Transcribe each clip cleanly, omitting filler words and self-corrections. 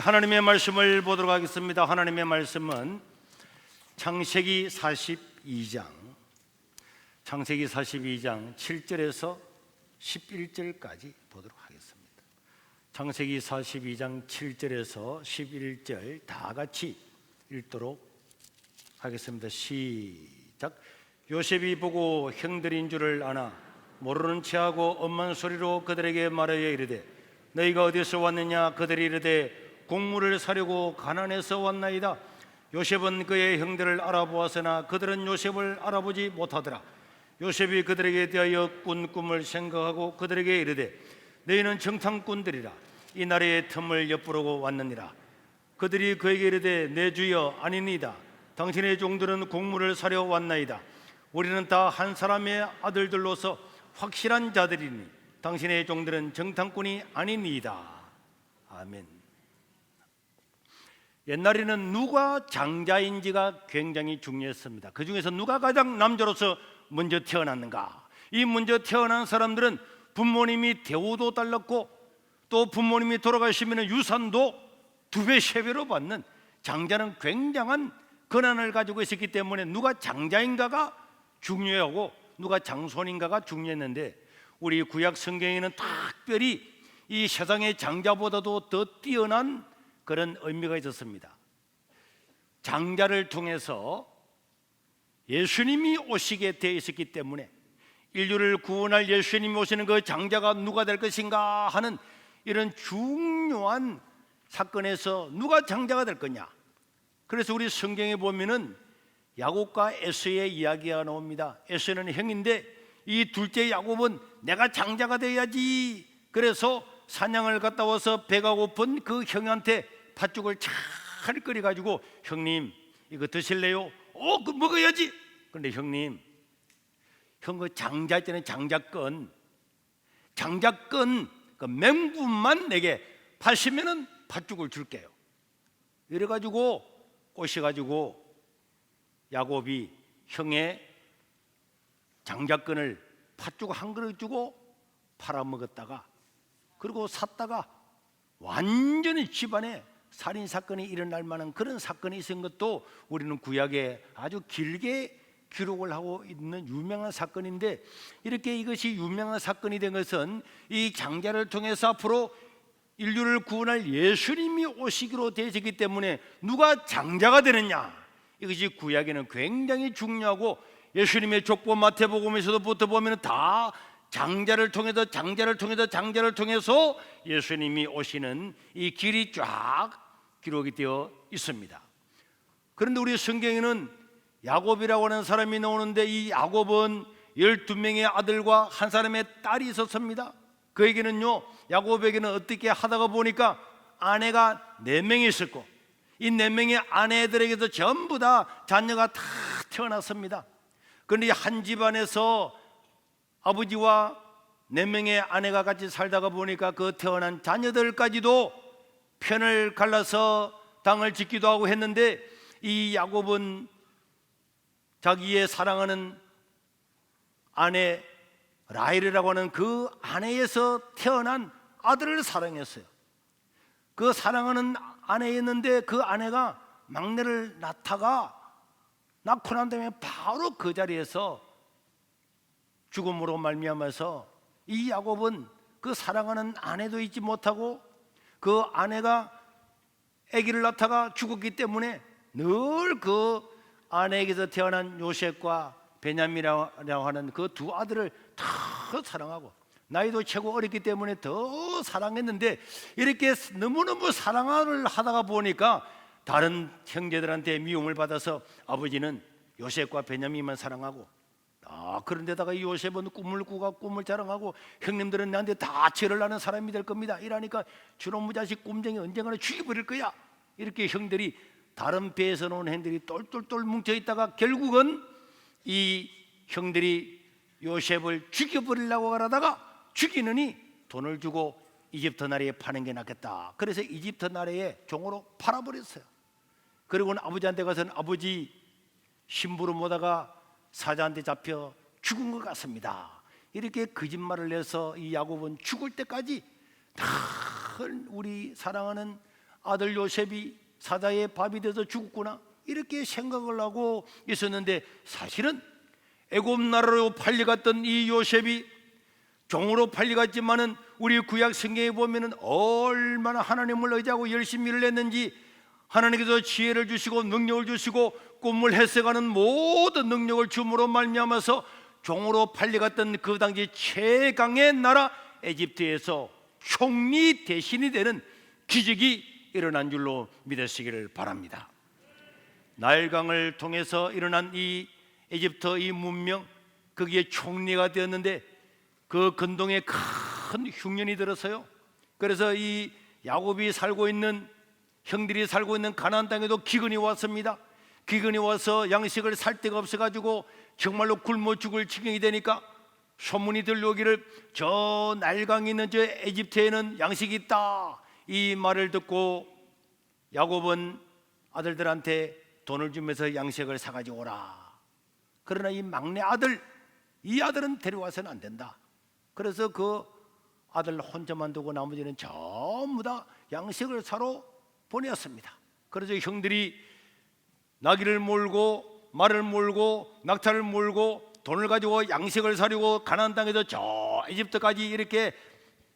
하나님의 말씀을 보도록 하겠습니다. 하나님의 말씀은 창세기 42장 7절에서 11절까지 보도록 하겠습니다. 창세기 42장 7절에서 11절 다 같이 읽도록 하겠습니다. 시작. 요셉이 보고 형들인 줄을 아나 모르는 체하고 엄한 소리로 그들에게 말하여 이르되 너희가 어디서 왔느냐? 그들이 이르되 곡물을 사려고 가나안에서 왔나이다. 요셉은 그의 형들을 알아보았으나 그들은 요셉을 알아보지 못하더라. 요셉이 그들에게 대하여 꾼 꿈을 생각하고 그들에게 이르되 너희는 정탐꾼들이라 이 나라의 틈을 엿보려고 왔느니라. 그들이 그에게 이르되 내 주여 아니니이다. 당신의 종들은 곡물을 사려 왔나이다. 우리는 다 한 사람의 아들들로서 확실한 자들이니 당신의 종들은 정탐꾼이 아니니이다. 아멘. 옛날에는 누가 장자인지가 굉장히 중요했습니다. 그 중에서 누가 가장 남자로서 먼저 태어났는가? 이 먼저 태어난 사람들은 부모님이 대우도 달랐고 또 부모님이 돌아가시면 유산도 2배, 3배로 받는 장자는 굉장한 권한을 가지고 있었기 때문에 누가 장자인가가 중요하고 누가 장손인가가 중요했는데 우리 구약 성경에는 특별히 이 세상의 장자보다도 더 뛰어난 그런 의미가 있었습니다. 장자를 통해서 예수님이 오시게 되어 있었기 때문에 인류를 구원할 예수님이 오시는 그 장자가 누가 될 것인가 하는 이런 중요한 사건에서 누가 장자가 될 거냐. 그래서 우리 성경에 보면은 야곱과 에서의 이야기가 나옵니다. 에서는 형인데 이 둘째 야곱은 내가 장자가 돼야지. 그래서 사냥을 갔다 와서 배가 고픈 그 형한테 팥죽을 잘 끓여가지고 형님 이거 드실래요? 그 먹어야지. 그런데 형님 형 그 장자 있잖아요. 장자권 그 맹분만 내게 파시면은 팥죽을 줄게요. 이래가지고 꼬셔가지고 야곱이 형의 장자권을 팥죽 한 그릇 주고 팔아먹었다가 그리고 샀다가 완전히 집안에 살인사건이 일어날 만한 그런 사건이 있은 것도 우리는 구약에 아주 길게 기록을 하고 있는 유명한 사건인데 이렇게 이것이 유명한 사건이 된 것은 이 장자를 통해서 앞으로 인류를 구원할 예수님이 오시기로 되어지기 때문에 누가 장자가 되느냐 이것이 구약에는 굉장히 중요하고 예수님의 족보 마태복음에서도부터 보면 다 장자를 통해서 예수님이 오시는 이 길이 쫙 기록이 되어 있습니다. 그런데 우리 성경에는 야곱이라고 하는 사람이 나오는데 이 야곱은 12명의 아들과 한 사람의 딸이 있었습니다. 그에게는요 야곱에게는 어떻게 하다가 보니까 아내가 4명이 있었고 이 4명의 아내들에게도 전부 다 자녀가 다 태어났습니다. 그런데 한 집안에서 아버지와 4명의 아내가 같이 살다가 보니까 그 태어난 자녀들까지도 편을 갈라서 당을 짓기도 하고 했는데 이 야곱은 자기의 사랑하는 아내 라헬이라고 하는 그 아내에서 태어난 아들을 사랑했어요. 그 사랑하는 아내였는데 그 아내가 막내를 낳고 난 다음에 바로 그 자리에서 죽음으로 말미암아서 이 야곱은 그 사랑하는 아내도 잊지 못하고 그 아내가 아기를 낳다가 죽었기 때문에 늘 그 아내에게서 태어난 요셉과 베냐민이라고 하는 그 2 아들을 더 사랑하고 나이도 최고 어렸기 때문에 더 사랑했는데 이렇게 너무너무 사랑을 하다가 보니까 다른 형제들한테 미움을 받아서 아버지는 요셉과 베냐민만 사랑하고 그런데다가 이 요셉은 꿈을 꾸고 꿈을 자랑하고 형님들은 나한테 다 죄를 하는 사람이 될 겁니다. 이러니까 주놈의 자식 꼼쟁이 언젠가는 죽여버릴 거야. 이렇게 형들이 다른 배에서 나온 형들이 똘똘똘 뭉쳐있다가 결국은 이 형들이 요셉을 죽여버리려고 하다가 죽이느니 돈을 주고 이집트 나라에 파는 게 낫겠다. 그래서 이집트 나라에 종으로 팔아버렸어요. 그리고는 아버지한테 가서는 아버지 심부름 오다가 사자한테 잡혀 죽은 것 같습니다. 이렇게 거짓말을 해서 이 야곱은 죽을 때까지 다 우리 사랑하는 아들 요셉이 사자의 밥이 돼서 죽었구나, 이렇게 생각을 하고 있었는데, 사실은 애굽 나라로 팔려갔던 이 요셉이 종으로 팔려갔지만은 우리 구약 성경에 보면은 얼마나 하나님을 의지하고 열심히 일을 했는지, 하나님께서 지혜를 주시고 능력을 주시고 꿈을 해석하는 모든 능력을 줌으로 말미암아서 종으로 팔려갔던 그 당시 최강의 나라 에집트에서 총리 대신이 되는 기적이 일어난 줄로 믿으시기를 바랍니다. 나일강을 통해서 일어난 이 에집트 이 문명, 거기에 총리가 되었는데 그 근동에 큰 흉년이 들어서요, 그래서 이 야곱이 살고 있는, 형들이 살고 있는 가나안 땅에도 기근이 왔습니다. 기근이 와서 양식을 살 데가 없어가지고 정말로 굶어 죽을 지경이 되니까 소문이 들려오기를 저 나일강이 있는 저 에집트에는 양식이 있다, 이 말을 듣고 야곱은 아들들한테 돈을 주면서 양식을 사가지고 오라. 그러나 이 막내 아들, 이 아들은 데려와서는 안 된다. 그래서 그 아들 혼자만 두고 나머지는 전부 다 양식을 사러 보내었습니다. 그래서 형들이 나귀를 몰고 말을 몰고 낙타를 몰고 돈을 가지고 양식을 사려고 가나안 땅에서 저 에집트까지 이렇게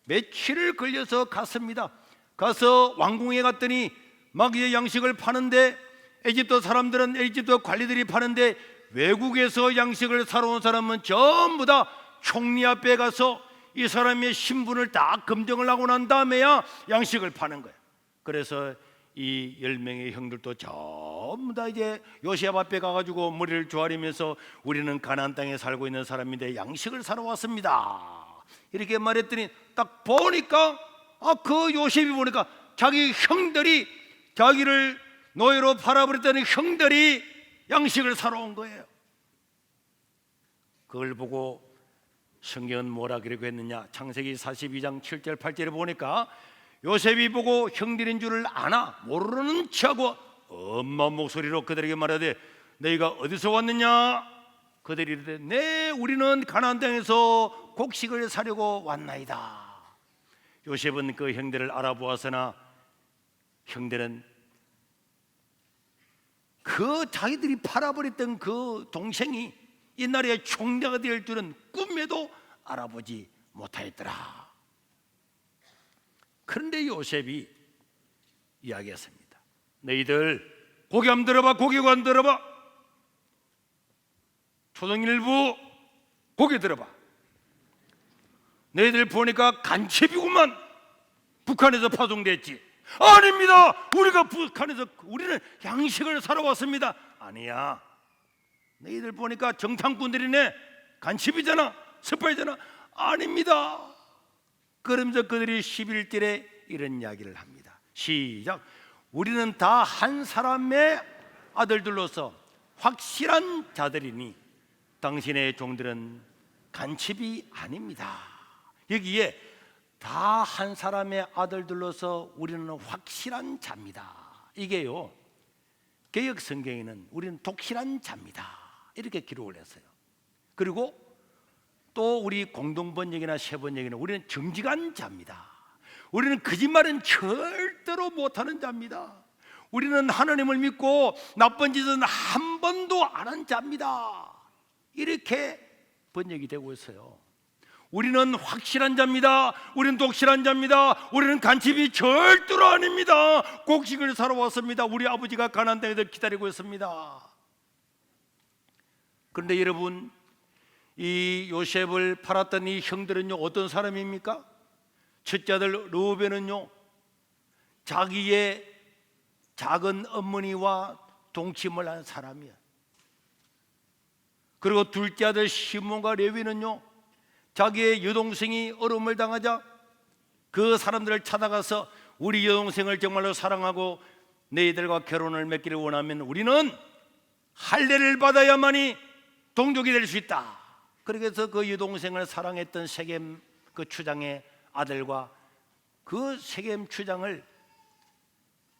며칠을 걸려서 갔습니다. 가서 왕궁에 갔더니 막 이제 양식을 파는데, 에집트 사람들은, 에집트 관리들이 파는데, 외국에서 양식을 사러 온 사람은 전부 다 총리 앞에 가서 이 사람의 신분을 다 검증을 하고 난 다음에야 양식을 파는 거예요. 그래서 이 10명의 형들도 전부 다 이제 요셉 앞에 가가지고 머리를 조아리면서 우리는 가나안 땅에 살고 있는 사람인데 양식을 사러 왔습니다, 이렇게 말했더니 딱 보니까 그 요셉이 보니까 자기 형들이, 자기를 노예로 팔아버렸다는 형들이 양식을 사러 온 거예요. 그걸 보고 성경은 뭐라 그러고 했느냐, 창세기 42장 7절 8절에 보니까 요셉이 보고 형들인 줄을 아나 모르는 척하고 엄마 목소리로 그들에게 말하되 너희가 어디서 왔느냐. 그들이 이르되 네, 우리는 가나안 땅에서 곡식을 사려고 왔나이다. 요셉은 그 형들을 알아보았으나 형들은 그 자기들이 팔아버렸던 그 동생이 이 나라의 총리가 될 줄은 꿈에도 알아보지 못하였더라. 그런데 요셉이 이야기했습니다. 너희들 고개 한번 들어봐, 고개가 안 들어봐. 초등일부 고개 들어봐. 너희들 보니까 간첩이구만. 북한에서 파송됐지. 아닙니다. 우리는 양식을 사러 왔습니다. 아니야. 너희들 보니까 정탐꾼들이네. 간첩이잖아, 스파이잖아. 아닙니다. 그러면서 그들이 11절에 이런 이야기를 합니다. 시작. 우리는 다 한 사람의 아들들로서 확실한 자들이니 당신의 종들은 간첩이 아닙니다. 여기에 다 한 사람의 아들들로서 우리는 확실한 자입니다. 이게요, 개역 성경에는 우리는 독실한 자입니다 이렇게 기록을 했어요. 그리고 또 우리 공동번역이나 세번역에는 우리는 정직한 자입니다. 우리는 거짓말은 절대로 못하는 자입니다. 우리는 하나님을 믿고 나쁜 짓은 한 번도 안 한 자입니다. 이렇게 번역이 되고 있어요. 우리는 확실한 자입니다. 우리는 독실한 자입니다. 우리는 간첩이 절대로 아닙니다. 곡식을 사러 왔습니다. 우리 아버지가 가나안 땅에서 기다리고 있습니다. 그런데 여러분, 이 요셉을 팔았던 이 형들은요 어떤 사람입니까? 첫째 아들 르우벤은요 자기의 작은 어머니와 동침을 한 사람이야. 그리고 둘째 아들 시몬과 레위는요 자기의 여동생이 어려움을 당하자 그 사람들을 찾아가서 우리 여동생을 정말로 사랑하고 너희들과 결혼을 맺기를 원하면 우리는 할례를 받아야만이 동족이 될 수 있다. 그래서 그 여동생을 사랑했던 세겜 그 추장의 아들과 그 세겜 추장을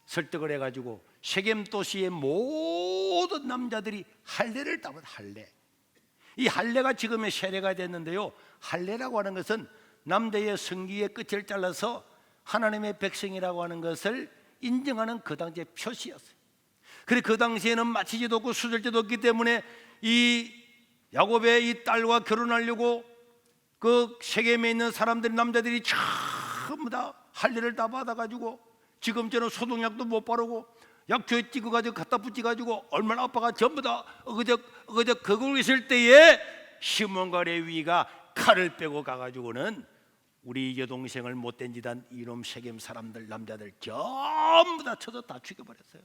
설득을 해가지고 세겜 도시의 모든 남자들이 할례를 따면 할례. 이 할례가 지금의 세례가 됐는데요, 할례라고 하는 것은 남자의 성기의 끝을 잘라서 하나님의 백성이라고 하는 것을 인정하는 그 당시의 표시였어요. 그래 그 당시에는 마치지도 없고 수술제도 없기 때문에 이 야곱의 이 딸과 결혼하려고 그 세겜에 있는 사람들이, 남자들이 전부 다 할례를 다 받아가지고, 지금처럼 소독약도 못 바르고 약초에 찍어가지고 갖다 붙여가지고 얼마나 아빠가 전부 다 어그저 그걸 있을 때에 시몬과 레위가 칼을 빼고 가가지고는 우리 여동생을 못된 짓한 이놈 세겜 사람들, 남자들 전부 다 쳐서 다 죽여버렸어요.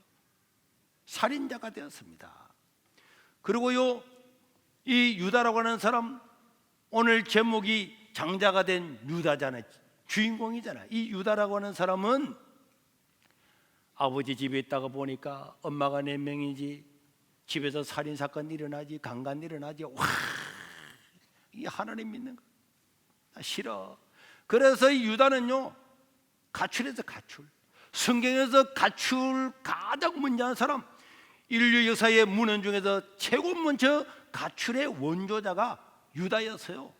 살인자가 되었습니다. 그리고요, 이 유다라고 하는 사람, 오늘 제목이 장자가 된 유다잖아요. 주인공이잖아요. 이 유다라고 하는 사람은 아버지 집에 있다가 보니까 엄마가 4명이지, 집에서 살인사건 일어나지, 강간 일어나지. 와, 이 하나님 믿는 거 나 싫어. 그래서 이 유다는요, 가출해서 가출. 성경에서 가출 가장 먼저 한 사람, 인류 역사의 문헌 중에서 최고 먼저 가출의 원조자가 유다였어요.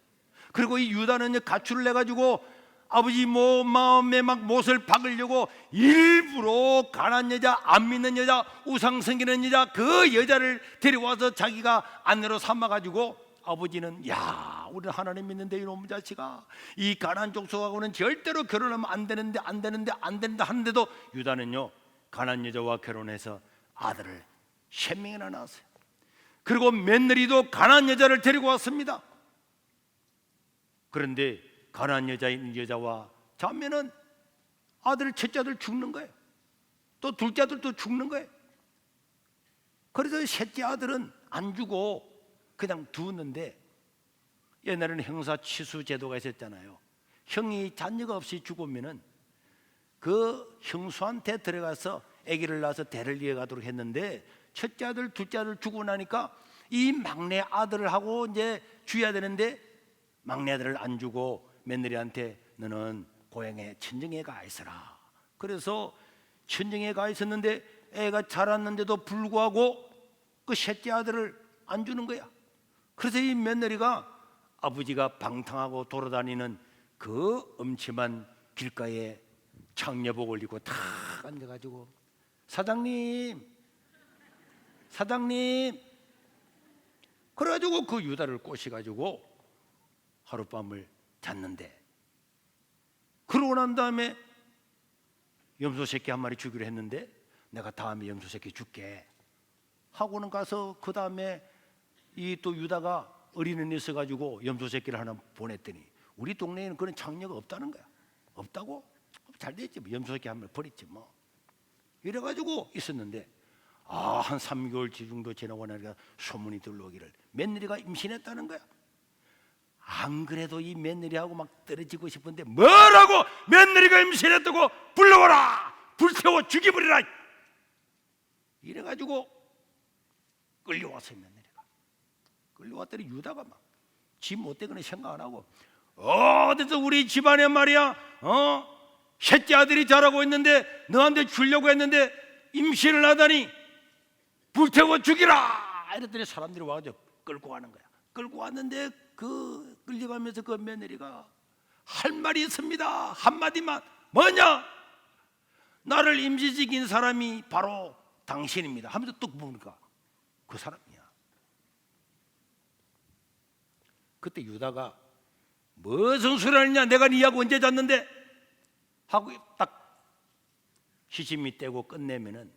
그리고 이 유다는 가출을 해가지고 아버지 마음에 막 못을 박으려고 일부러 가난한 여자, 안 믿는 여자, 우상 섬기는 여자, 그 여자를 데려와서 자기가 아내로 삼아가지고, 아버지는 야, 우리 하나님 믿는데 이놈 자식아, 이 가난한 족속하고는 절대로 결혼하면 안 되는데 하는데도 유다는요, 가난한 여자와 결혼해서 아들을 3명이나 낳았어요. 그리고 며느리도 가난한 여자를 데리고 왔습니다. 그런데 가난한 여자와 자면은 첫째 아들 죽는 거예요. 또 둘째 아들도 죽는 거예요. 그래서 셋째 아들은 안 주고 그냥 두었는데, 옛날에는 형사 취수 제도가 있었잖아요. 형이 자녀가 없이 죽으면은 그 형수한테 들어가서 아기를 낳아서 대를 이어가도록 했는데, 첫째 아들, 둘째 아들 죽고 나니까 이 막내 아들을 하고 이제 줘야 되는데, 막내 아들을 안 주고 며느리한테 너는 고향에 친정에 가 있어라. 그래서 친정에 가 있었는데 애가 자랐는데도 불구하고 그 셋째 아들을 안 주는 거야. 그래서 이 며느리가 아버지가 방탕하고 돌아다니는 그 음침한 길가에 장려복 올리고 탁 앉아가지고, 사장님 그래가지고 그 유다를 꼬셔가지고 하룻밤을 잤는데, 그러고 난 다음에 염소 새끼 한 마리 주기로 했는데, 내가 다음에 염소 새끼 줄게 하고는 가서, 그 다음에 이 또 유다가 어린애는 있어가지고 염소 새끼를 하나 보냈더니, 우리 동네에는 그런 장녀가 없다는 거야. 없다고? 잘 됐지 뭐. 염소 새끼 한 마리 버렸지 뭐. 이래가지고 있었는데, 한 3개월 정도 지나고 나니까 소문이 들러오기를 며느리가 임신했다는 거야. 안 그래도 이 며느리하고 막 떨어지고 싶은데, 뭐라고 며느리가 임신했다고, 불러와라, 불태워 죽여버리라, 이래가지고 끌려왔어요. 며느리가 끌려왔더니 유다가 막 지 못되거나 생각 안 하고, 어디서 우리 집안에 말이야, 셋째 아들이 자라고 있는데 너한테 주려고 했는데 임신을 하다니 불태워 죽이라, 이랬더니 사람들이 와가지고 끌고 가는 거야. 끌고 왔는데 그 끌려가면서 그 며느리가 할 말이 있습니다. 한마디만. 뭐냐? 나를 임시시킨 사람이 바로 당신입니다 하면서 뚝 보니까 그 사람이야. 그때 유다가 무슨 소리 하느냐, 내가 네하고 언제 잤는데 하고 딱 시침이 떼고 끝내면은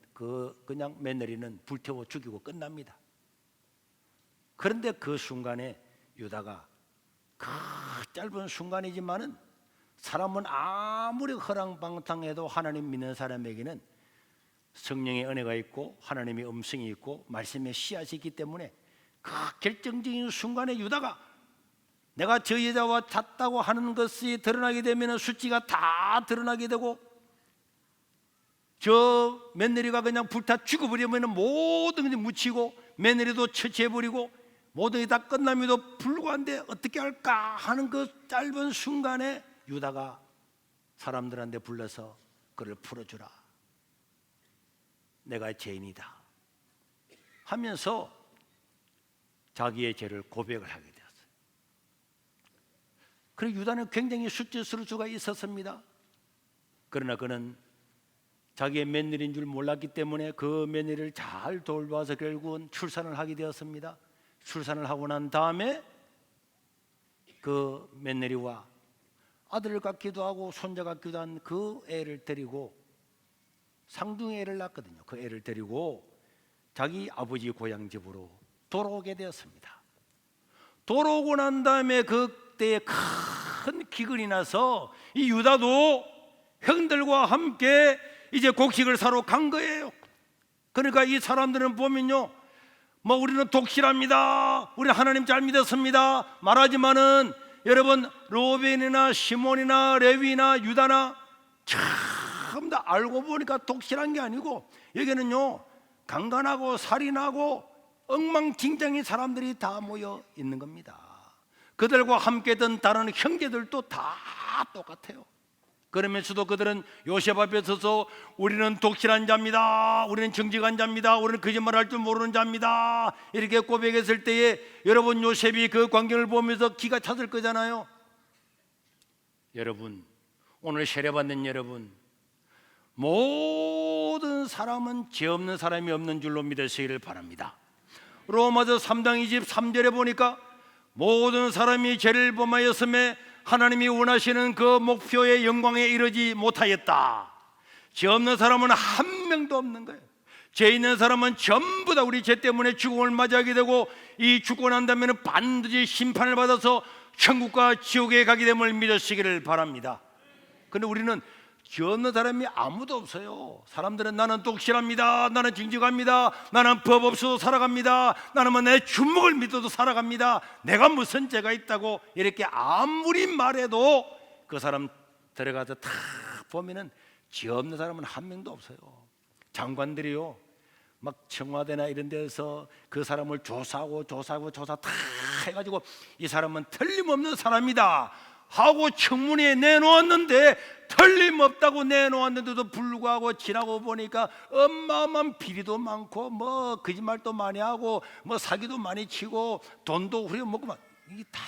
그냥 며느리는 불태워 죽이고 끝납니다. 그런데 그 순간에 유다가, 그 짧은 순간이지만은 사람은 아무리 허랑방탕해도 하나님 믿는 사람에게는 성령의 은혜가 있고 하나님의 음성이 있고 말씀의 씨앗이 있기 때문에, 그 결정적인 순간에 유다가 내가 저 여자와 잤다고 하는 것이 드러나게 되면 수치가 다 드러나게 되고, 저 며느리가 그냥 불타 죽어버리면 모든 게 묻히고 며느리도 처치해버리고 모든 게 다 끝남에도 불구한데 어떻게 할까 하는 그 짧은 순간에 유다가 사람들한테 불러서 그를 풀어주라, 내가 죄인이다 하면서 자기의 죄를 고백을 하게 되었어요. 그리고 유다는 굉장히 수치스러울 수가 있었습니다. 그러나 그는 자기의 며느리인 줄 몰랐기 때문에 그 며느리를 잘 돌봐서 결국은 출산을 하게 되었습니다. 출산을 하고 난 다음에 그 며느리와 아들을 갖기도 하고 손자 갖기도 한 그 애를 데리고 상둥이 애를 낳거든요. 그 애를 데리고 자기 아버지 고향 집으로 돌아오게 되었습니다. 돌아오고 난 다음에 그때에 큰 기근이 나서 이 유다도 형들과 함께 이제 곡식을 사러 간 거예요. 그러니까 이 사람들은 보면요, 뭐 우리는 독실합니다, 우리 하나님 잘 믿었습니다 말하지만은 여러분, 로벤이나 시몬이나 레위나 유다나 참 다 알고 보니까 독실한 게 아니고 여기는요 강간하고 살인하고 엉망진창인 사람들이 다 모여 있는 겁니다. 그들과 함께 했던 다른 형제들도 다 똑같아요. 그러면서도 그들은 요셉 앞에 서서 우리는 독실한 자입니다, 우리는 정직한 자입니다, 우리는 거짓말할 줄 모르는 자입니다 이렇게 고백했을 때에 여러분, 요셉이 그 광경을 보면서 기가 찼을 거잖아요. 여러분, 오늘 세례받는 여러분, 모든 사람은 죄 없는 사람이 없는 줄로 믿으시기를 바랍니다. 로마서 3장 23절에 보니까 모든 사람이 죄를 범하였음에 하나님이 원하시는 그 목표의 영광에 이르지 못하였다. 죄 없는 사람은 한 명도 없는 거예요. 죄 있는 사람은 전부 다 우리 죄 때문에 죽음을 맞이하게 되고, 이 죽고 난 다음에는 반드시 심판을 받아서 천국과 지옥에 가게 됨을 믿으시기를 바랍니다. 그런데 우리는 죄 없는 사람이 아무도 없어요. 사람들은 나는 독실합니다, 나는 정직합니다, 나는 법 없어도 살아갑니다, 나는 뭐 내 주먹을 믿어도 살아갑니다, 내가 무슨 죄가 있다고 이렇게 아무리 말해도 그 사람 들어가서 다 보면은 죄 없는 사람은 한 명도 없어요. 장관들이요 막 청와대나 이런 데서 그 사람을 조사 다 해가지고 이 사람은 틀림없는 사람이다 하고 청문회에 내놓았는데, 틀림없다고 내놓았는데도 불구하고 지나고 보니까 어마어마한 비리도 많고 뭐 거짓말도 많이 하고 뭐 사기도 많이 치고 돈도 후려먹고 막 이게 다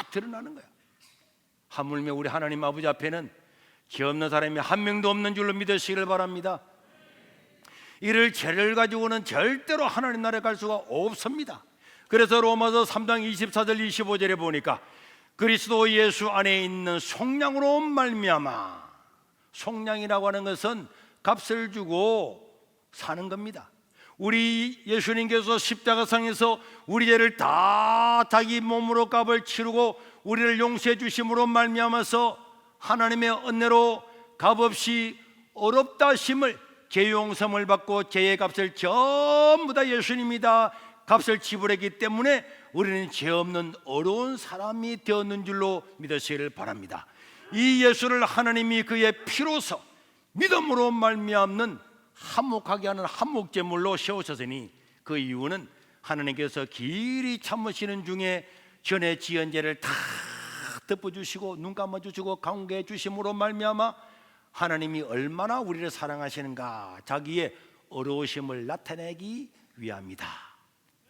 드러나는 거야. 하물며 우리 하나님 아버지 앞에는 죄 없는 사람이 한 명도 없는 줄로 믿으시기를 바랍니다. 이를 죄를 가지고는 절대로 하나님 나라에 갈 수가 없습니다. 그래서 로마서 3장 24절 25절에 보니까 그리스도 예수 안에 있는 속량으로 말미암아, 속량이라고 하는 것은 값을 주고 사는 겁니다. 우리 예수님께서 십자가상에서 우리 죄를 다 자기 몸으로 값을 치르고 우리를 용서해 주심으로 말미암아서 하나님의 은혜로 값없이 어렵다 심을 죄 용서를 받고 죄의 값을 전부 다 예수님이 다 값을 지불했기 때문에 우리는 죄 없는 어려운 사람이 되었는 줄로 믿으시기를 바랍니다. 이 예수를 하나님이 그의 피로서 믿음으로 말미암는 한몫하게 하는 한몫제물로 세우셨으니, 그 이유는 하나님께서 길이 참으시는 중에 전에 지은 죄를 다 덮어주시고 눈 감아주시고 강구해 주심으로 말미암아 하나님이 얼마나 우리를 사랑하시는가 자기의 어려우심을 나타내기 위함이다.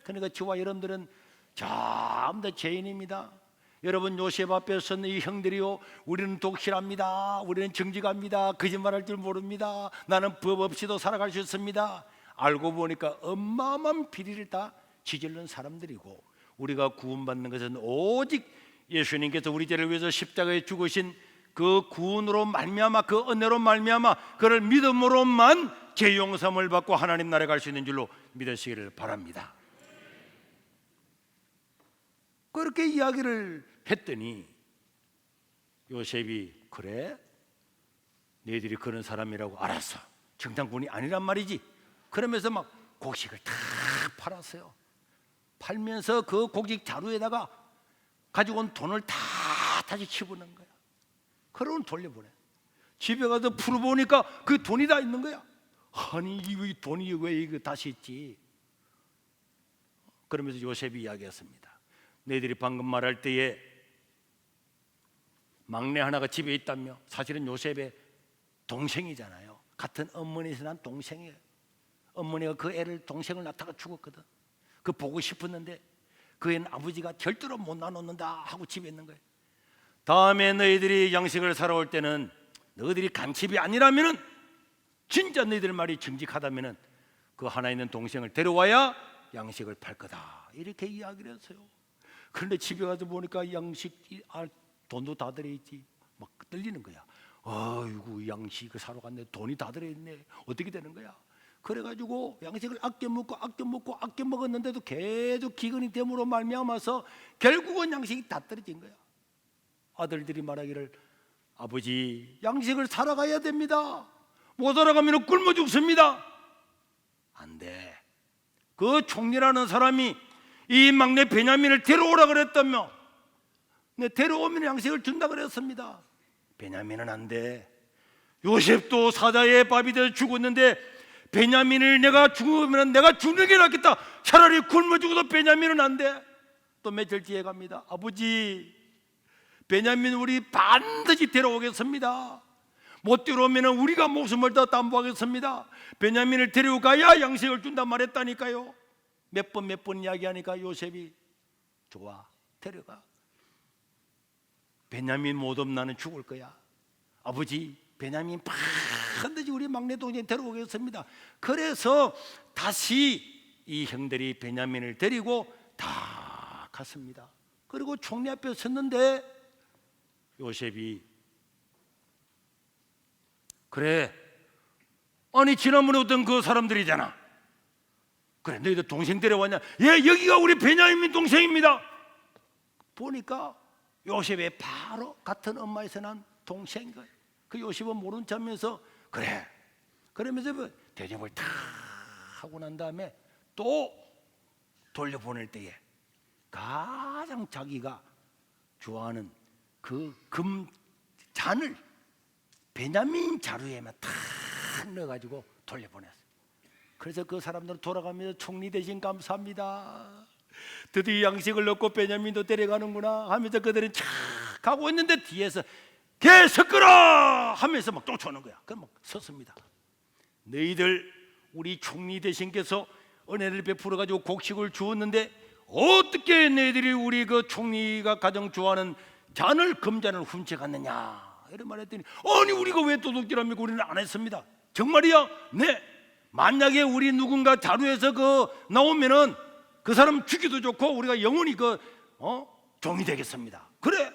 그러니까 저와 여러분들은 전부 다 죄인입니다. 여러분, 요셉 앞에 선 이 형들이요, 우리는 독실합니다, 우리는 정직합니다, 거짓말할 줄 모릅니다, 나는 법 없이도 살아갈 수 있습니다. 알고 보니까 어마어마한 비리를 다 저지른 사람들이고, 우리가 구원받는 것은 오직 예수님께서 우리 죄를 위해서 십자가에 죽으신 그 구원으로 말미암아, 그 은혜로 말미암아 그를 믿음으로만 죄 용서를 받고 하나님 나라에 갈 수 있는 줄로 믿으시기를 바랍니다. 그렇게 이야기를 했더니 요셉이, 그래? 너희들이 그런 사람이라고 알았어, 정탐꾼이 아니란 말이지. 그러면서 막 곡식을 다 팔았어요. 팔면서 그 곡식 자루에다가 가지고 온 돈을 다 다시 집어넣은 거야. 그러고 돌려보내. 집에 가서 풀어보니까 그 돈이 다 있는 거야. 아니, 이 돈이 왜 이거 다시 있지? 그러면서 요셉이 이야기했습니다. 너희들이 방금 말할 때에 막내 하나가 집에 있다며. 사실은 요셉의 동생이잖아요. 같은 어머니에서 난 동생이에요. 어머니가 그 애를, 동생을 낳다가 죽었거든. 그 보고 싶었는데 그 애는 아버지가 절대로 못 나눴는다 하고 집에 있는 거예요. 다음에 너희들이 양식을 사러 올 때는 너희들이 간첩이 아니라면은 진짜 너희들 말이 정직하다면은 그 하나 있는 동생을 데려와야 양식을 팔 거다, 이렇게 이야기를 했어요. 그런데 집에 가서 보니까 양식 돈도 다 들어있지. 막 떨리는 거야. 아이고, 양식을 사러 갔는데 돈이 다 들어있네. 어떻게 되는 거야? 그래가지고 양식을 아껴 먹었는데도 계속 기근이 됨으로 말미암아서 결국은 양식이 다 떨어진 거야. 아들들이 말하기를, 아버지, 양식을 사러 가야 됩니다. 못 사러 가면 굶어 죽습니다. 안 돼. 그 총리라는 사람이 이 막내 베냐민을 데려오라 그랬다며, 데려오면 양식을 준다 그랬습니다. 베냐민은 안 돼. 요셉도 사자의 밥이 되어 죽었는데 베냐민을 내가 죽으면 내가 죽는 게 낫겠다. 차라리 굶어 죽어도 베냐민은 안 돼. 또 며칠 뒤에 갑니다. 아버지, 베냐민 우리 반드시 데려오겠습니다. 못 데려오면 우리가 목숨을 더 담보하겠습니다. 베냐민을 데려가야 양식을 준다 말했다니까요. 몇 번 이야기하니까 요셉이, 좋아, 데려가. 베냐민 못 오면 나는 죽을 거야. 아버지, 베냐민 반드시 우리 막내 동생 데려오겠습니다. 그래서 다시 이 형들이 베냐민을 데리고 다 갔습니다. 그리고 총리 앞에 섰는데 요셉이, 그래, 아니 지난번에 어떤 그 사람들이잖아. 그래, 너희들 동생 데려왔냐? 예, 여기가 우리 베냐민 동생입니다. 보니까 요셉의 바로 같은 엄마에서 난 동생인 거예요. 그 요셉은 모른 척하면서, 그래, 그러면서 대접을 다 하고 난 다음에 또 돌려보낼 때에 가장 자기가 좋아하는 그 금 잔을 베냐민 자루에만 탁 넣어가지고 돌려보냈어요. 그래서 그 사람들은 돌아가면서, 총리 대신 감사합니다, 드디어 양식을 넣고 베냐민도 데려가는구나 하면서 그들은 착 가고 있는데 뒤에서 개 섞어라 하면서 막 쫓아오는 거야. 그럼 막 섰습니다. 너희들 우리 총리 대신께서 은혜를 베풀어 가지고 곡식을 주었는데 어떻게 너희들이 우리 그 총리가 가장 좋아하는 잔을, 금잔을 훔쳐갔느냐 이런 말했더니, 아니 우리가 왜 도둑질합니까? 우리는 안 했습니다. 정말이야? 네. 만약에 우리 누군가 자루에서 그 나오면은 그 사람 죽이도 좋고 우리가 영원히 종이 되겠습니다. 그래.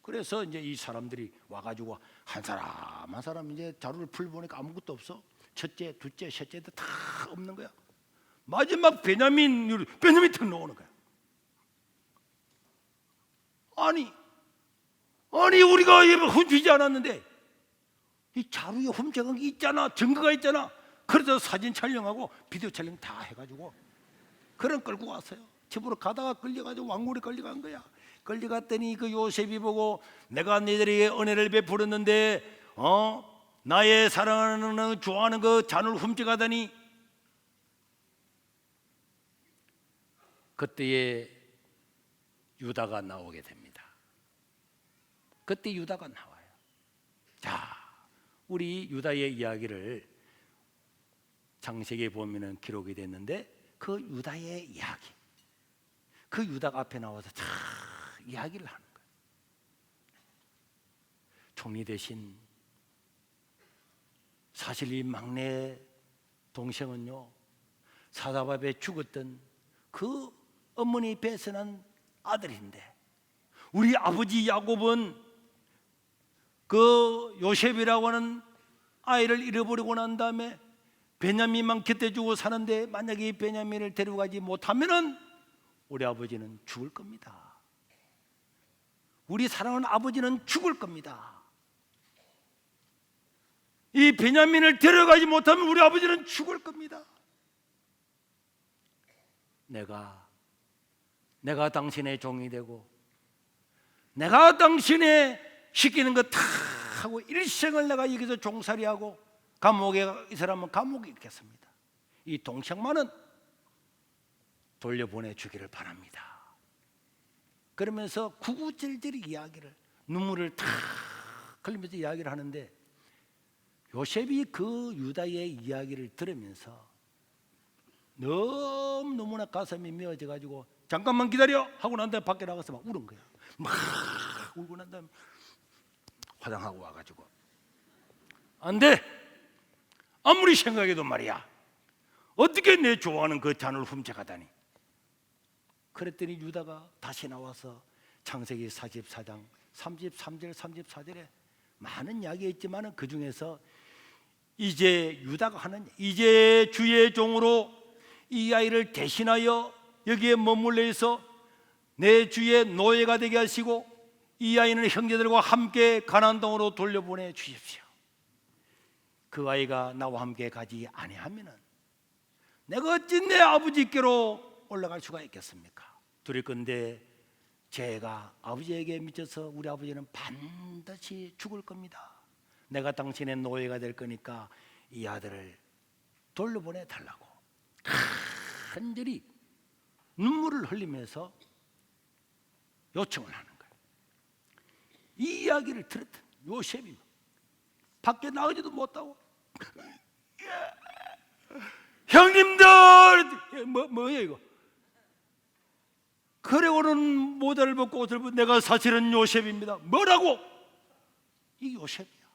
그래서 이제 이 사람들이 와가지고 한 사람 한 사람 이제 자루를 풀보니까 아무것도 없어. 첫째, 둘째, 셋째도 다 없는 거야. 마지막 베냐민 턱 나오는 거야. 아니 우리가 훔치지 않았는데 이 자루에 훔쳐간 게 있잖아, 증거가 있잖아. 그래서 사진 촬영하고 비디오 촬영 다 해가지고 그런 끌고 왔어요. 집으로 가다가 끌려가지고 왕궁에 끌려간 거야. 끌려갔더니 그 요셉이 보고, 내가 너희들에게 은혜를 베풀었는데 나의 사랑하는 좋아하는 그 잔을 훔쳐가다니. 그때에 유다가 나오게 됩니다. 그때 유다가 나와요. 자, 우리 유다의 이야기를 창세기에 보면은 기록이 됐는데, 그 유다의 이야기, 그 유다가 앞에 나와서 다 이야기를 하는 거예요. 총리 대신 사실 이 막내 동생은요, 사다밥에 죽었던 그 어머니 배에서 난 아들인데, 우리 아버지 야곱은 그 요셉이라고 하는 아이를 잃어버리고 난 다음에 베냐민만 곁에 주고 사는데, 만약에 이 베냐민을 데려가지 못하면은 우리 아버지는 죽을 겁니다. 우리 사랑하는 아버지는 죽을 겁니다. 이 베냐민을 데려가지 못하면 우리 아버지는 죽을 겁니다. 내가 당신의 종이 되고 내가 당신의 시키는 거 다 하고 일생을 내가 여기서 종살이하고 감옥에 이 사람은 감옥에 있겠습니다. 이 동생만은 돌려보내 주기를 바랍니다. 그러면서 구구절절 이야기를, 눈물을 탁 흘리면서 이야기를 하는데, 요셉이 그 유다의 이야기를 들으면서 너무나 가슴이 메어져 가지고, 잠깐만 기다려 하고 난 다음에 밖에 나가서 막 울은 거야. 막 울고 난 다음에 화장하고 와가지고, 안 돼, 아무리 생각해도 말이야, 어떻게 내 좋아하는 그 잔을 훔쳐가다니. 그랬더니 유다가 다시 나와서 창세기 44장 33절 34절에 많은 이야기가 있지만 그 중에서 이제 유다가 하는, 이제 주의 종으로 이 아이를 대신하여 여기에 머물러 있어 내 주의 노예가 되게 하시고 이 아이는 형제들과 함께 가나안 땅으로 돌려보내 주십시오. 그 아이가 나와 함께 가지 아니하면은 내가 어찌 내 아버지께로 올라갈 수가 있겠습니까? 두렵건대 제가 아버지에게 미쳐서 우리 아버지는 반드시 죽을 겁니다. 내가 당신의 노예가 될 거니까 이 아들을 돌려보내 달라고 간절히 눈물을 흘리면서 요청을 하는 거예요. 이 이야기를 들었던 요셉이 밖에 나가지도 못하고 형님들, 뭐야 이거? 그래오는 모자를 벗고 옷을 벗고 내가 사실은 요셉입니다. 뭐라고? 이 요셉이야.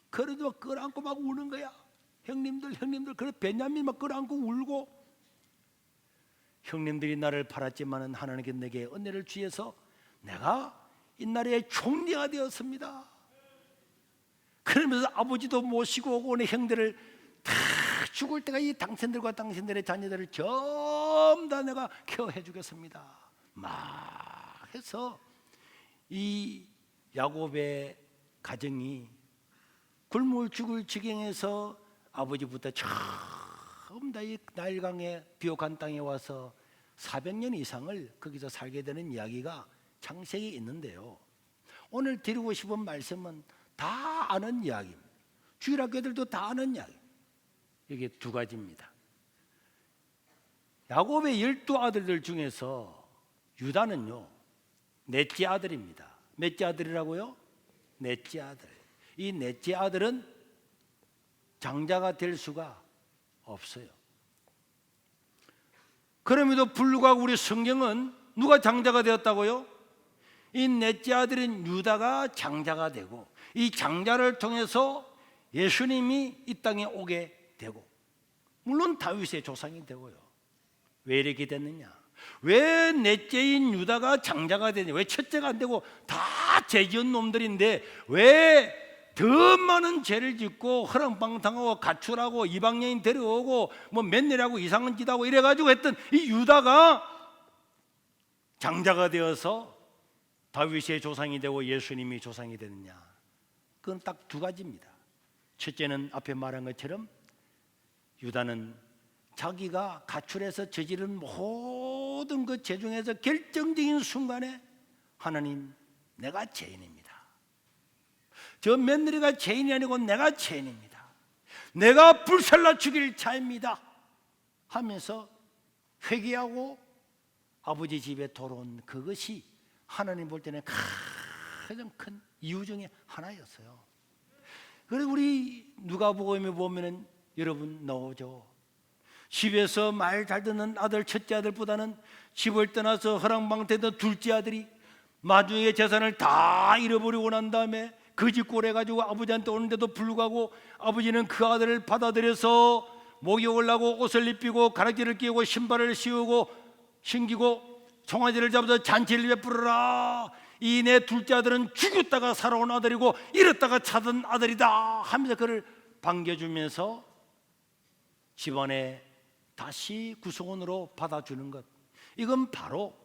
그래도 막 끌어안고 막 우는 거야. 형님들. 그래 베냐민 막 끌어안고 울고, 형님들이 나를 팔았지만은 하나님께 내게 은혜를 주셔서 내가 이 나라의 총리가 되었습니다. 그러면서 아버지도 모시고 오고 내 형들을 다 죽을 때까지 당신들과 당신들의 자녀들을 전부 다 내가 케어해 주겠습니다. 막 해서 이 야곱의 가정이 굶을 죽을 지경에서 아버지부터 처음 다 이 나일강의 비옥한 땅에 와서 400년 이상을 거기서 살게 되는 이야기가 창세기에 있는데요, 오늘 드리고 싶은 말씀은 다 아는 이야기입니다. 주일학교들도 다 아는 이야기. 이게 두 가지입니다. 야곱의 12아들들 중에서 유다는요 넷째 아들입니다. 몇째 아들이라고요? 넷째 아들. 이 넷째 아들은 장자가 될 수가 없어요. 그럼에도 불구하고 우리 성경은 누가 장자가 되었다고요? 이 넷째 아들인 유다가 장자가 되고, 이 장자를 통해서 예수님이 이 땅에 오게 되고, 물론 다윗의 조상이 되고요. 왜 이렇게 됐느냐? 왜 넷째인 유다가 장자가 되냐? 왜 첫째가 안 되고 다 죄지은 놈들인데 왜 더 많은 죄를 짓고 허랑방탕하고 가출하고 이방여인 데려오고 뭐 맨날하고 이상한 짓하고 이래가지고 했던 이 유다가 장자가 되어서 다윗의 조상이 되고 예수님이 조상이 되느냐? 그건 딱 두 가지입니다. 첫째는 앞에 말한 것처럼 유다는 자기가 가출해서 저지른 모든 그 죄 중에서 결정적인 순간에 하나님, 내가 죄인입니다. 저 며느리가 죄인이 아니고 내가 죄인입니다. 내가 불살라 죽일 자입니다 하면서 회개하고 아버지 집에 돌아온 그것이 하나님 볼 때는 가장 큰 이유 중에 하나였어요. 그래서 우리 누가복음에 보면은 여러분 나오죠. 집에서 말 잘 듣는 아들 첫째 아들보다는 집을 떠나서 허랑방태던 둘째 아들이 나중에 재산을 다 잃어버리고 난 다음에 거짓골 해가지고 아버지한테 오는데도 불구하고 아버지는 그 아들을 받아들여서 목욕을 하고 옷을 입히고 가락지를 끼우고 신발을 씌우고 신기고 송아지를 잡아서 잔치를 베풀어라. 이 내 둘째 아들은 죽였다가 살아온 아들이고 잃었다가 찾은 아들이다 하면서 그를 반겨주면서 집안에 다시 구성원으로 받아주는 것, 이건 바로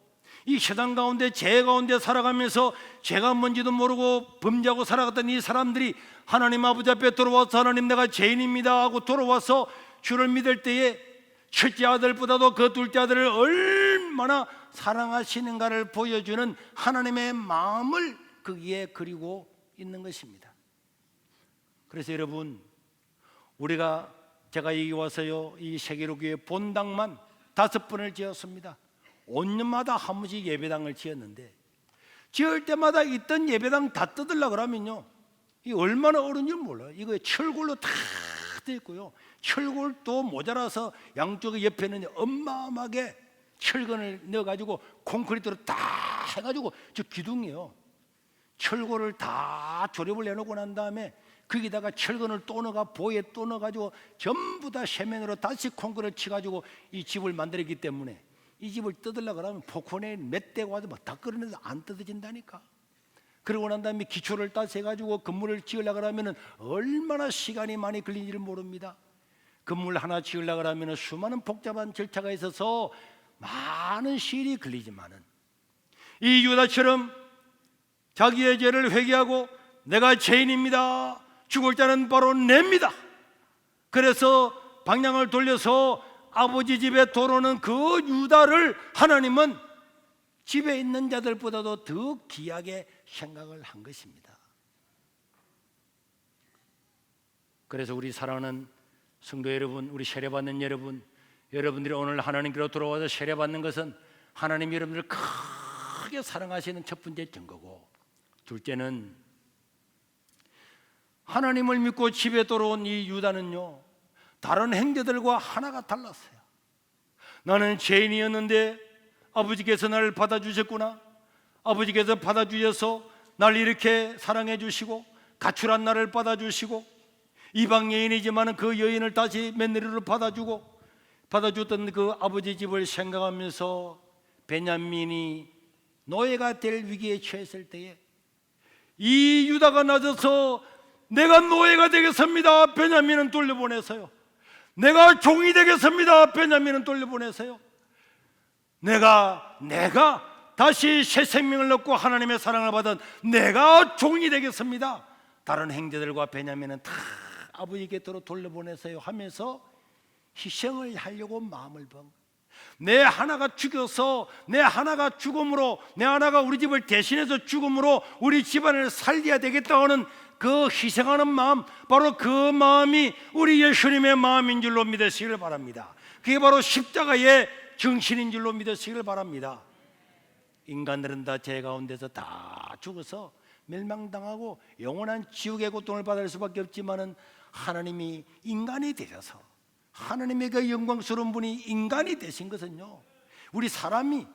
이 세상 가운데 죄 가운데 살아가면서 죄가 뭔지도 모르고 범죄하고 살아갔던 이 사람들이 하나님 아버지 앞에 돌아와서 하나님 내가 죄인입니다 하고 돌아와서 주를 믿을 때에 첫째 아들보다도 그 둘째 아들을 얼마나 사랑하시는가를 보여주는 하나님의 마음을 거기에 그리고 있는 것입니다. 그래서 여러분, 제가 여기 와서요 이 세계로교회 본당만 5번을 지었습니다. 5년마다 한 번씩 예배당을 지었는데 지을 때마다 있던 예배당 다 뜯으려고 그러면요 이 얼마나 어려운 줄 몰라요. 이거 철골로 다 돼 있고요, 철골도 모자라서 양쪽에 옆에는 어마어마하게 철근을 넣어가지고 콘크리트로 다 해가지고 저 기둥이요 철골을 다 조립을 해놓고 난 다음에 거기다가 철근을 또 넣어가 보에 또 넣어가지고 전부 다 세면으로 다시 콘크리트 치가지고 이 집을 만들었기 때문에 이 집을 뜯으려고 그러면 포크네 몇 대가 와도 막 다 끌어내도 안 뜯어진다니까. 그러고 난 다음에 기초를 다시 해가지고 건물을 지으려고 그러면 얼마나 시간이 많이 걸리는지를 모릅니다. 건물 하나 지으려고 하면 수많은 복잡한 절차가 있어서 많은 시일이 걸리지만은 이 유다처럼 자기의 죄를 회개하고 내가 죄인입니다, 죽을 자는 바로 냅니다. 그래서 방향을 돌려서 아버지 집에 돌아오는 그 유다를 하나님은 집에 있는 자들보다도 더 귀하게 생각을 한 것입니다. 그래서 우리 사랑하는 성도 여러분, 우리 세례받는 여러분, 여러분들이 오늘 하나님께로 돌아와서 세례받는 것은 하나님이 여러분들을 크게 사랑하시는 첫 번째 증거고, 둘째는 하나님을 믿고 집에 돌아온 이 유다는요, 다른 형제들과 하나가 달랐어요. 나는 죄인이었는데 아버지께서 나를 받아주셨구나. 아버지께서 받아주셔서 날 이렇게 사랑해 주시고 가출한 나를 받아주시고, 이방 여인이지만 그 여인을 다시 며느리로 받아주던 그 아버지 집을 생각하면서 베냐민이 노예가 될 위기에 처했을 때에 이 유다가 나서서 내가 노예가 되겠습니다, 베냐민은 돌려보내세요. 내가 종이 되겠습니다, 베냐민은 돌려보내세요. 내가 다시 새 생명을 얻고 하나님의 사랑을 받은 내가 종이 되겠습니다. 다른 형제들과 베냐민은 다 아버지 곁으로 돌려보내세요 하면서 희생을 하려고 마음을 번. 내 하나가 죽여서, 내 하나가 죽음으로, 내 하나가 우리 집을 대신해서 죽음으로 우리 집안을 살려야 되겠다는 그 희생하는 마음, 바로 그 마음이 우리 예수님의 마음인 줄로 믿으시길 바랍니다. 그게 바로 십자가의 정신인 줄로 믿으시길 바랍니다. 인간들은 다 죄 가운데서 다 죽어서 멸망당하고 영원한 지옥의 고통을 받을 수밖에 없지만은 하나님이 인간이 되셔서, 하나님의 그 영광스러운 분이 인간이 되신 것은요, 우리 사람이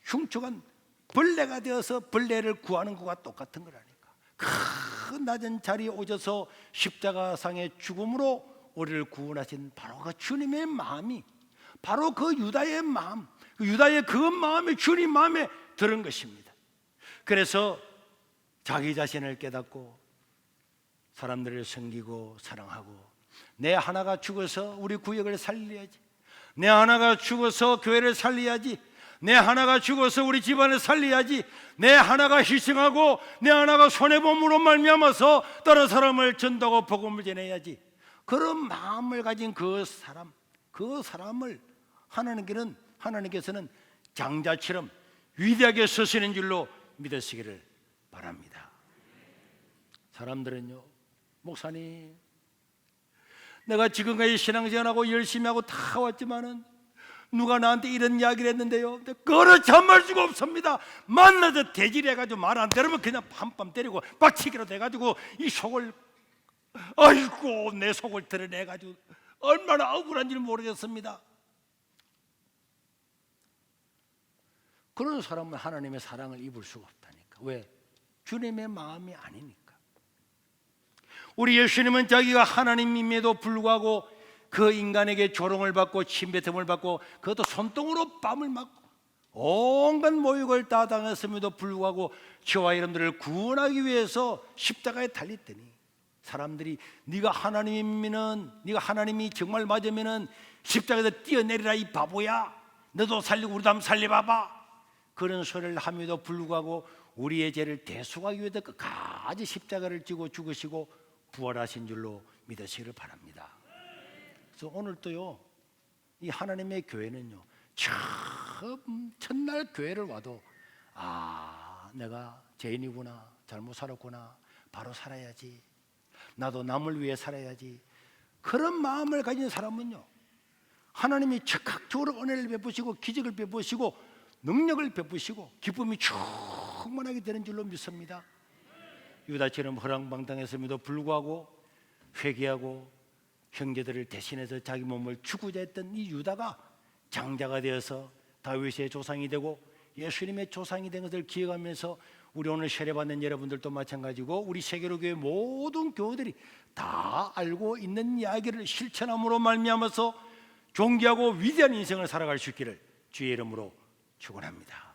흉측한 벌레가 되어서 벌레를 구하는 것과 똑같은 거라니까. 큰 낮은 자리에 오셔서 십자가상의 죽음으로 우리를 구원하신 바로 그 주님의 마음이, 바로 그 유다의 마음, 유다의 그 마음이 주님 마음에 들은 것입니다. 그래서 자기 자신을 깨닫고 사람들을 섬기고 사랑하고, 내 하나가 죽어서 우리 구역을 살려야지, 내 하나가 죽어서 교회를 살려야지, 내 하나가 죽어서 우리 집안을 살려야지, 내 하나가 희생하고 내 하나가 손해봄으로 말미암아서 다른 사람을 전도하고 복음을 전해야지, 그런 마음을 가진 그 사람을 하나님께서는 장자처럼 위대하게 쓰시는 줄로 믿으시기를 바랍니다. 사람들은요, 목사님, 내가 지금까지 신앙생활하고 열심히 하고 다 왔지만은 누가 나한테 이런 이야기를 했는데요, 그거를 참을 수가 없습니다. 만나서 대질해가지고 말 안 들으면 그냥 한밤 때리고 빡치기로 돼가지고 이 속을, 아이고 내 속을 드러내가지고 얼마나 억울한지 모르겠습니다. 그런 사람은 하나님의 사랑을 입을 수가 없다니까. 왜? 주님의 마음이 아니니까. 우리 예수님은 자기가 하나님임에도 불구하고 그 인간에게 조롱을 받고 침뱉음을 받고, 그것도 손등으로 뺨을 맞고 온갖 모욕을 다 당했음에도 불구하고 저와 여러분들을 구원하기 위해서 십자가에 달렸더니, 사람들이 네가 하나님이면은, 네가 하나님이 정말 맞으면은 십자가에서 뛰어내리라 이 바보야, 너도 살리고 우리도 한번 살려봐봐, 그런 소리를 함에도 불구하고 우리의 죄를 대속하기 위해서 끝까지 십자가를 지고 죽으시고 부활하신 줄로 믿으시기를 바랍니다. 그래서 오늘도요, 이 하나님의 교회는요, 첫날 교회를 와도 내가 죄인이구나, 잘못 살았구나, 바로 살아야지, 나도 남을 위해 살아야지, 그런 마음을 가진 사람은요, 하나님이 즉각적으로 은혜를 베푸시고 기적을 베푸시고 능력을 베푸시고 기쁨이 충만하게 되는 줄로 믿습니다. 유다처럼 허랑방탕했음에도 불구하고 회개하고 형제들을 대신해서 자기 몸을 주고자 했던 이 유다가 장자가 되어서 다윗의 조상이 되고 예수님의 조상이 된 것을 기억하면서 우리 오늘 세례받는 여러분들도 마찬가지고 우리 세계로 교회 모든 교우들이 다 알고 있는 이야기를 실천함으로 말미암아서 존귀하고 위대한 인생을 살아갈 수 있기를 주의 이름으로 축원합니다.